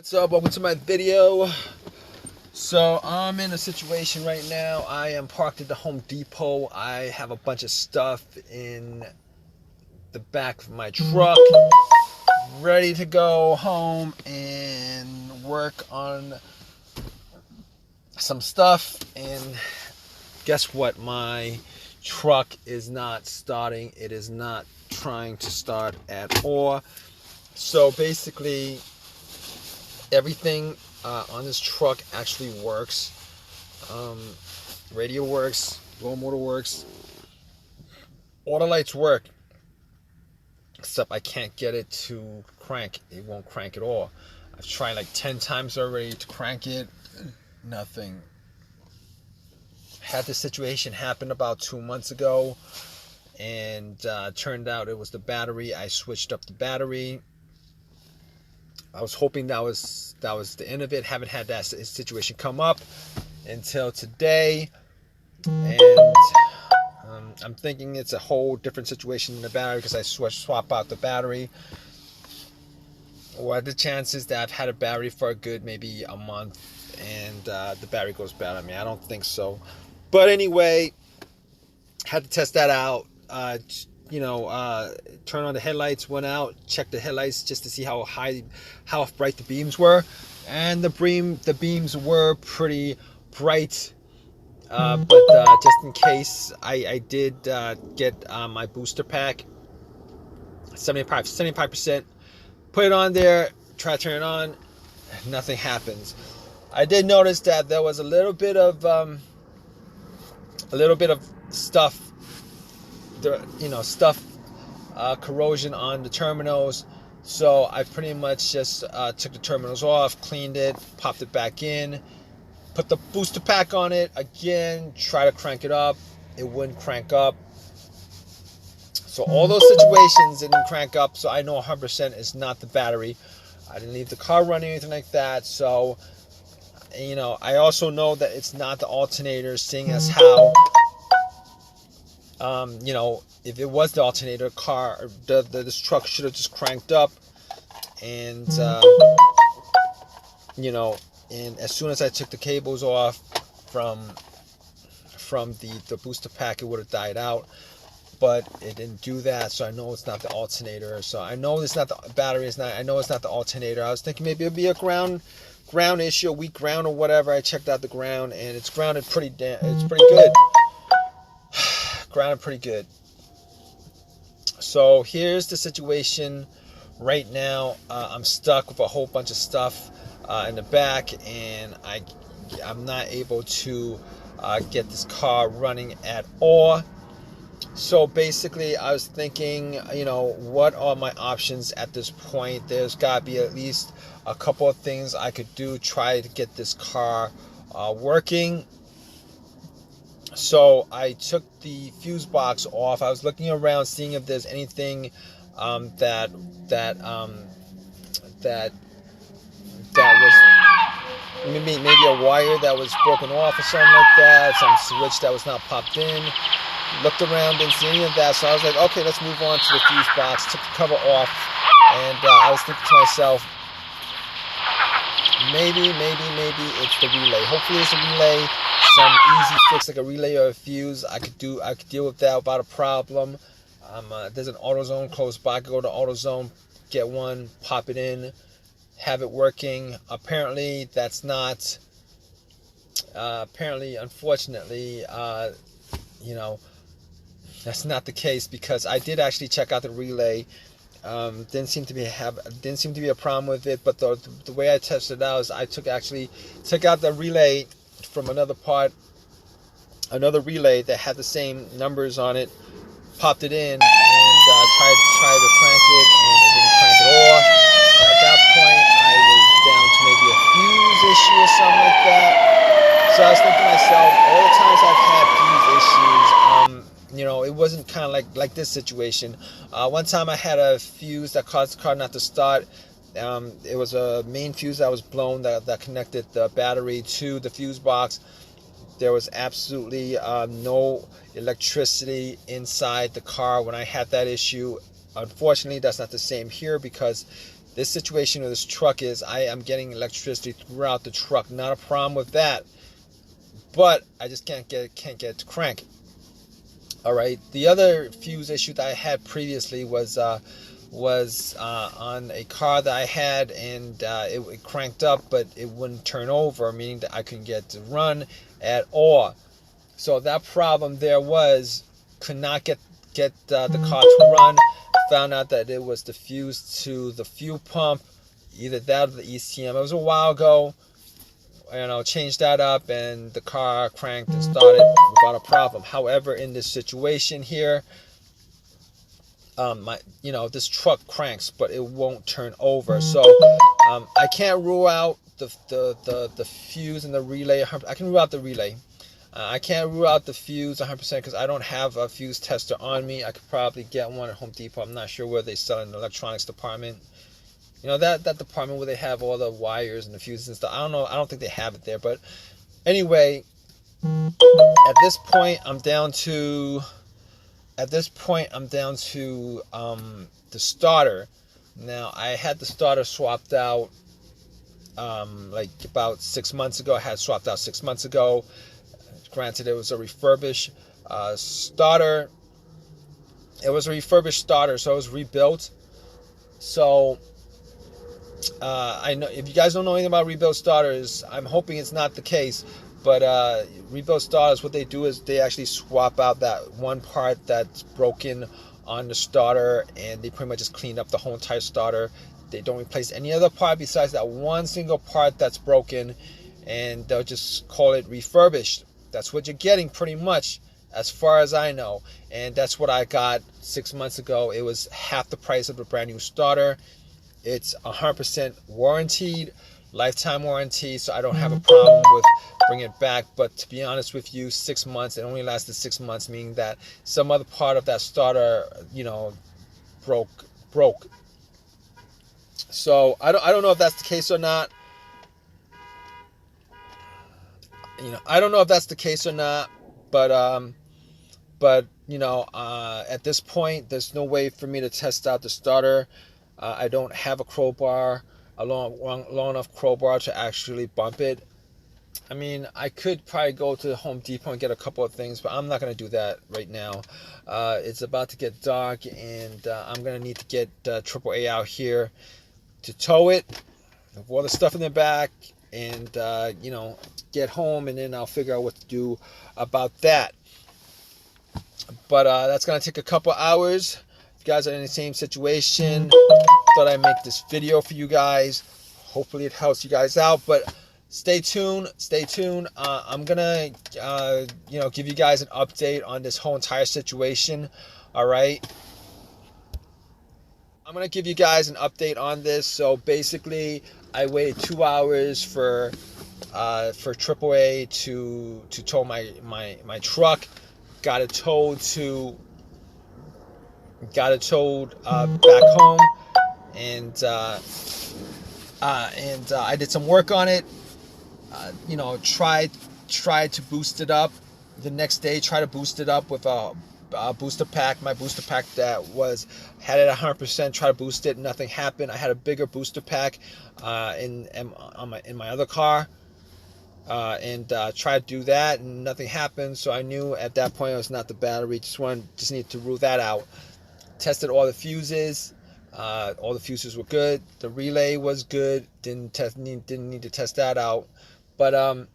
What's up? Welcome to my video. So I'm in a situation right now. I am parked at the Home Depot. I have a bunch of stuff in the back of my truck, ready to go home and work on some stuff. And guess what? My truck is not starting. It is not trying to start at all. So basically, everything on this truck actually works. Radio works, blower motor works, all the lights work, except I can't get it to crank. It won't crank at all. I've tried like 10 times already to crank it. Nothing. Had this situation happen about 2 months ago, and turned out it was the battery. I switched up the battery. I was hoping that was the end of it. Haven't had that situation come up until today, and I'm thinking it's a whole different situation in the battery because I swap out the battery. What are the chances that I've had a battery for a good maybe a month and the battery goes bad on me? I don't think so. But anyway, had to test that out. Turn on the headlights, went out, checked the headlights just to see how bright the beams were, and the beams were pretty bright. But just in case, I did get my booster pack, 75%. Put it on there, try to turn it on, nothing happens. I did notice that there was a little bit of stuff. Corrosion on the terminals. So I pretty much just took the terminals off, cleaned it, popped it back in, put the booster pack on it again, try to crank it up. It wouldn't crank up. So all those situations didn't crank up. So I know 100% it's not the battery. I didn't leave the car running or anything like that. So, I also know that it's not the alternator, seeing as how if it was the alternator, this truck should have just cranked up, and and as soon as I took the cables off from the booster pack, it would have died out, but it didn't do that. So I know it's not the alternator. So I know it's not the battery. I know it's not the alternator. I was thinking maybe it'd be a ground issue, a weak ground or whatever. I checked out the ground, and it's grounded it's pretty good. Grounded pretty good. So here's the situation right now. I'm stuck with a whole bunch of stuff in the back, and I'm not able to get this car running at all. So basically, I was thinking, what are my options at this point? There's got to be at least a couple of things I could do, try to get this car working. So I took the fuse box off. I was looking around, seeing if there's anything that was maybe a wire that was broken off or something like that, some switch that was not popped in. Looked around, didn't see any of that. So I was like, okay, let's move on to the fuse box. Took the cover off, and I was thinking to myself, maybe it's the relay. Hopefully it's a relay. Some easy fix like a relay or a fuse. I could deal with that without a problem. There's an AutoZone close by. I could go to AutoZone, get one, pop it in, have it working. Apparently that's not. Unfortunately, that's not the case, because I did actually check out the relay. Didn't seem to be a problem with it. But the way I tested it out is I took out the relay from another relay that had the same numbers on it, popped it in, and tried to crank it, and it didn't crank at all. So at that point, I was down to maybe a fuse issue or something like that. So I was thinking to myself, all the times I've had fuse issues, it wasn't kind of like this situation. One time I had a fuse that caused the car not to start. It was a main fuse that was blown that connected the battery to the fuse box. There was absolutely no electricity inside the car when I had that issue. Unfortunately, that's not the same here, because This situation with this truck is I am getting electricity throughout the truck. Not a problem with that, but I just can't get it to crank. All right. The other fuse issue that I had previously was on a car that I had, and it cranked up, but it wouldn't turn over, meaning that I couldn't get it to run at all. So that problem there was could not get the car to run. Found out that it was the fuse to the fuel pump, either that or the ECM. It was a while ago. Changed that up, and the car cranked and started without a problem. However, in this situation here, this truck cranks, but it won't turn over. So I can't rule out the fuse and the relay. I can rule out the relay. I can't rule out the fuse 100% because I don't have a fuse tester on me. I could probably get one at Home Depot. I'm not sure where they sell it in the electronics department. That department where they have all the wires and the fuses and stuff. I don't know. I don't think they have it there. But anyway, at this point, I'm down to the starter. Now, I had the starter swapped out like about 6 months ago. I had swapped out 6 months ago. Granted, it was a refurbished starter. It was a refurbished starter, so it was rebuilt. So I know if you guys don't know anything about rebuilt starters, I'm hoping it's not the case. But rebuilt starters, what they do is they actually swap out that one part that's broken on the starter, and they pretty much just clean up the whole entire starter. They don't replace any other part besides that one single part that's broken, and they'll just call it refurbished. That's what you're getting pretty much, as far as I know. And that's what I got 6 months ago. It was half the price of a brand new starter. It's 100% warranted, lifetime warranty, so I don't have a problem with bringing it back. But to be honest with you, 6 months, it only lasted 6 months, meaning that some other part of that starter, broke. So I don't know if that's the case or not. I don't know if that's the case or not, but at this point, there's no way for me to test out the starter. I don't have a crowbar, a long enough crowbar to actually bump it. I mean, I could probably go to Home Depot and get a couple of things, but I'm not going to do that right now. It's about to get dark, and I'm going to need to get AAA out here to tow it, with all the stuff in the back, and get home, and then I'll figure out what to do about that. But that's gonna take a couple hours. If you guys are in the same situation, thought I'd make this video for you guys. Hopefully it helps you guys out, but stay tuned. I'm gonna give you guys an update on this whole entire situation. All right, I'm gonna give you guys an update on this. So basically, I waited 2 hours for AAA to tow my truck. Got it towed back home, and I did some work on it. Tried to boost it up the next day. Tried to boost it up with a booster pack. My booster pack that had it 100%. Try to boost it, nothing happened. I had a bigger booster pack in my other car, and tried to do that, and nothing happened. So I knew at that point it was not the battery. Just need to rule that out. Tested all the fuses. All the fuses were good. The relay was good. Didn't need to test that out. But at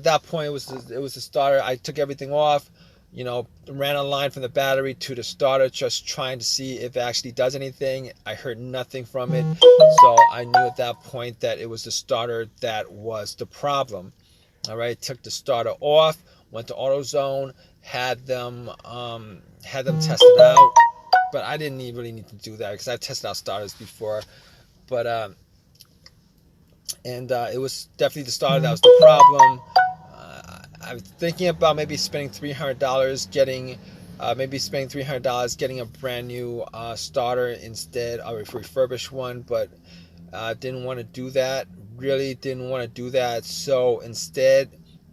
that point it was the starter. I took everything off, ran a line from the battery to the starter, just trying to see if it actually does anything. I heard nothing from it, so I knew at that point that it was the starter that was the problem. All right, took the starter off, went to AutoZone, had them test it out, but I didn't really need to do that because I've tested out starters before. But it was definitely the starter that was the problem. I was thinking about maybe spending $300 getting a brand new starter instead of a refurbished one, but didn't want to do that. Really didn't want to do that. So instead,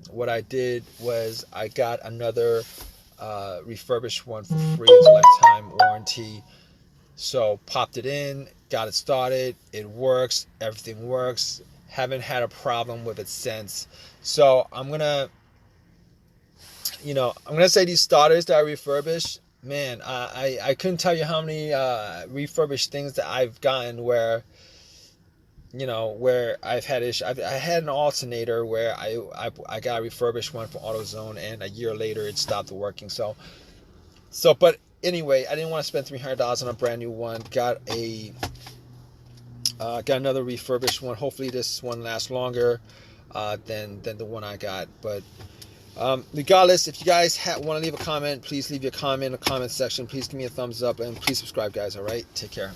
what I did was I got another refurbished one for free. It's a lifetime warranty. So popped it in, got it started. It works. Everything works. Haven't had a problem with it since. So I'm gonna say these starters that I refurbished, man, I couldn't tell you how many refurbished things that I've gotten where I've had issues. I had an alternator where I got a refurbished one from AutoZone, and a year later it stopped working. But anyway, I didn't want to spend $300 on a brand new one. Got another refurbished one. Hopefully this one lasts longer than the one I got. But regardless, if you guys want to leave a comment, please leave your comment in the comment section. Please give me a thumbs up, and please subscribe, guys. All right, take care.